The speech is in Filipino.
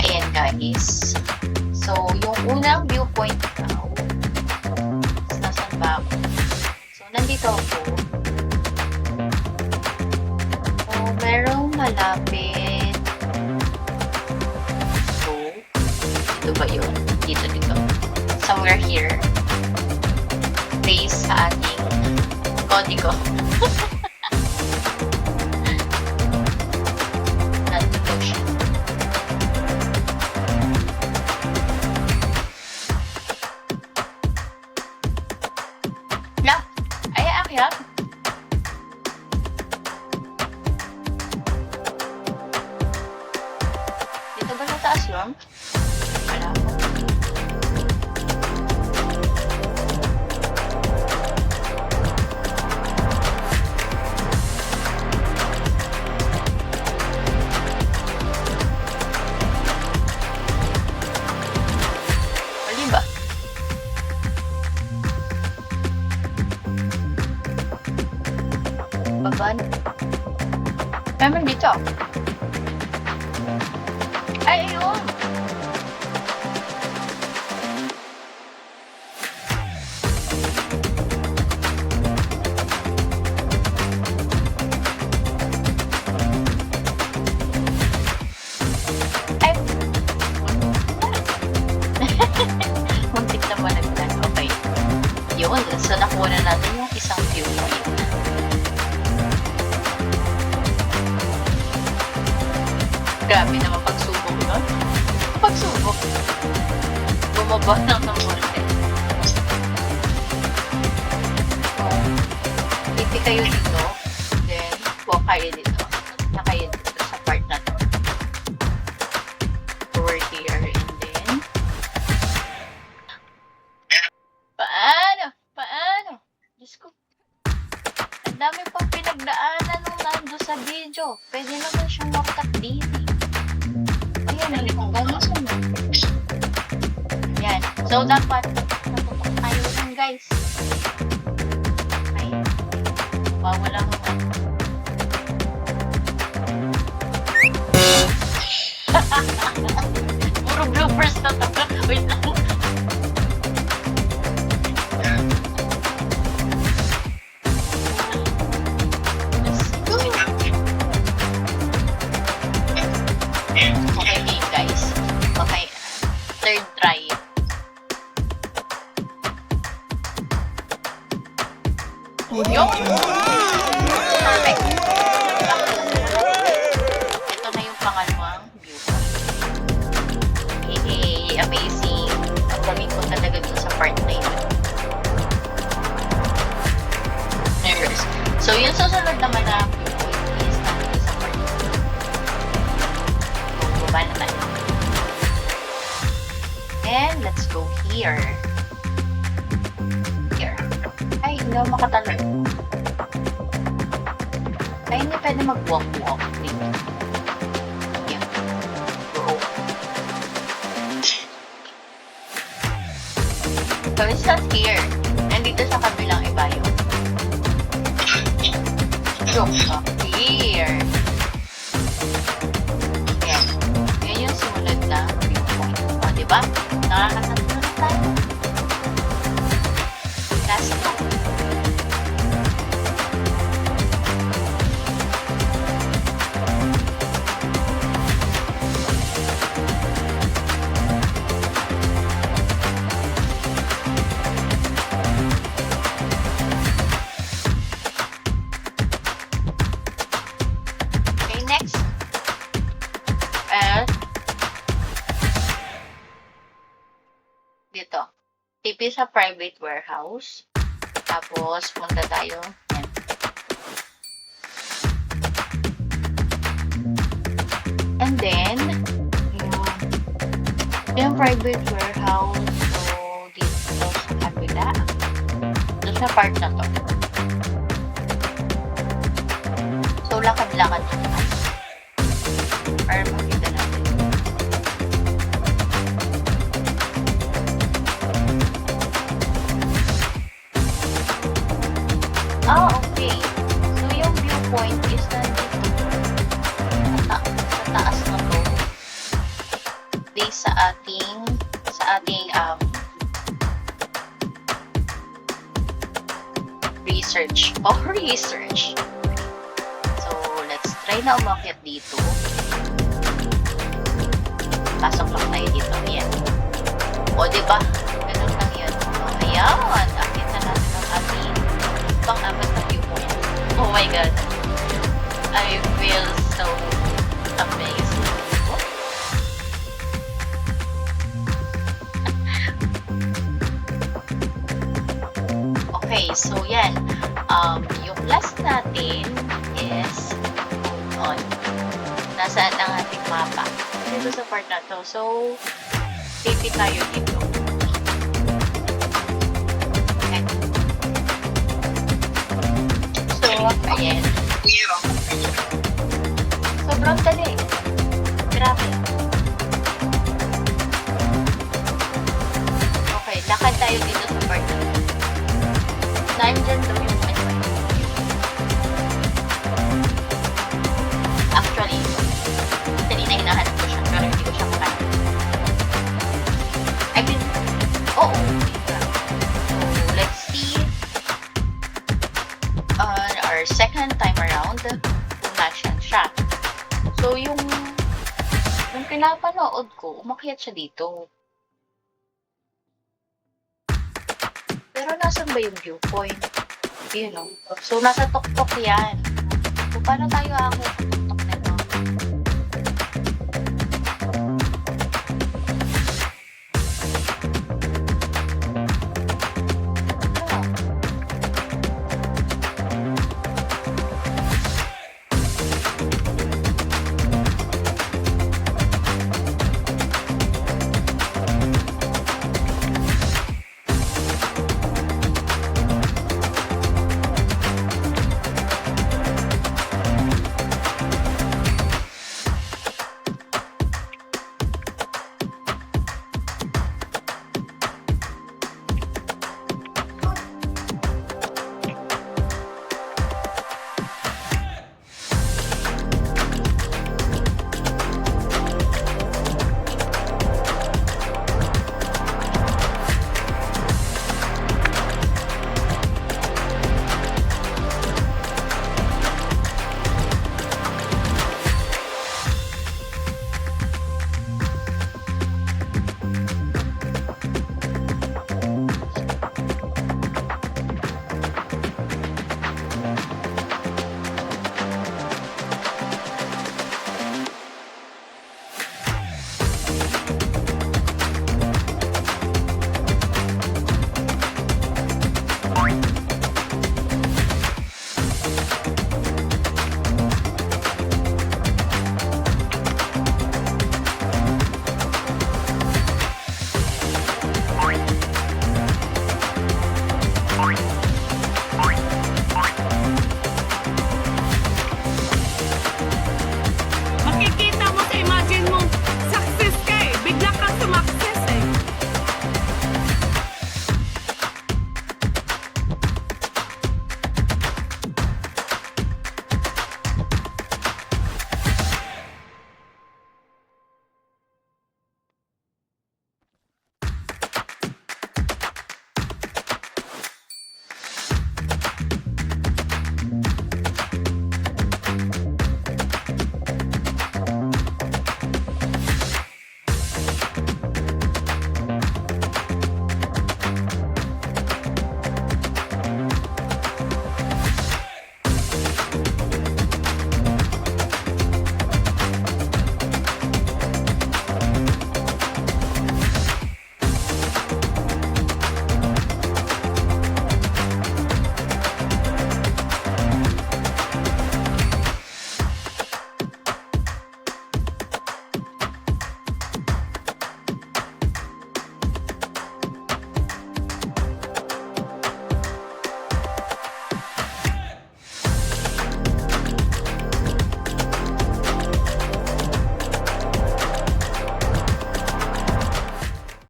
Ayan guys. So, yung unang viewpoint daw, nasan ba ako? So, nandito ako. So, merong malapit. So, dito ba yun? Dito. Somewhere here. Base sa ating kodigo. Nandito siya. Akyat. Dito ba sa taas yun? Wala ko. Mali ba? Baban. Naman dito. Ay, ayun. Ay. Muntik na malaglan. Okay. Yun. So, nakuha na natin yung isang viewpoint. Grabe naman pagsubok nun. Pagsubok. Bumaba lang ng konti. So, hindi kayo dito. Then, walk kayo dito. Na kayo dito sa part na to. Over here. And then, Paano? Diyos ko. Ang dami pang pinagdaanan nung nando sa video. Pwede naman siyang makat din. Ayan, yan. So, dapat natutok tayo lang, guys. Okay. Bawal lang ako. Puro bloopers na to. Wait lang. Okay, guys. Okay. Third try. Yung! Perfect. Ito na yung pangalawang viewpoint. Hey, amazing. Ang galing ko talaga dun sa part na yun. So, yung susunod naman na viewpoint is nandito sa part na yun. Baba naman. And let's go here. Here. Ay, hindi ako makatalo. Ay, hindi pwede mag-walk-walk. Dito. Here. Go. So, it's not here. Nandito sa kabilang iba yun. Go. Here. Yan. Yan yung sumunod na viewpoint. O, diba? Nakakatatlo na tayo. Last na. Okay, next. Dito. TP sa private warehouse. Tapos, punta tayo. Yan. And then, yung private warehouse. So, dito sa kabila. Doon sa part na to. So, lakad-lakad na tayo. Para makita natin. ating research. So, let's try na umakyat dito. Pasok lang tayo dito. Yan. O, diba? Ganun lang yan. O, ayan. Akit na natin ang ating pang-apat na viewpoint. Oh my God. I feel so amazed. Okay, so yan. Yung last natin is on. Nasaan ang ating mapa? Dito sa part na to. So, safety tayo dito. Okay. So, ayan. Sobrang dali. Grabe. Okay, lakad tayo dito sa part na to. Nandyan daw yung actually, dali na hinahanap ko siya, pero hindi ko siya makaya. I mean, oo. So, let's see. On our second time around, kung nasyan siya. So, yung pinapanood ko, umakyat siya dito. Pero nasan ba yung viewpoint? Yun o. So, nasa tuktok yan. So, paano tayo ako?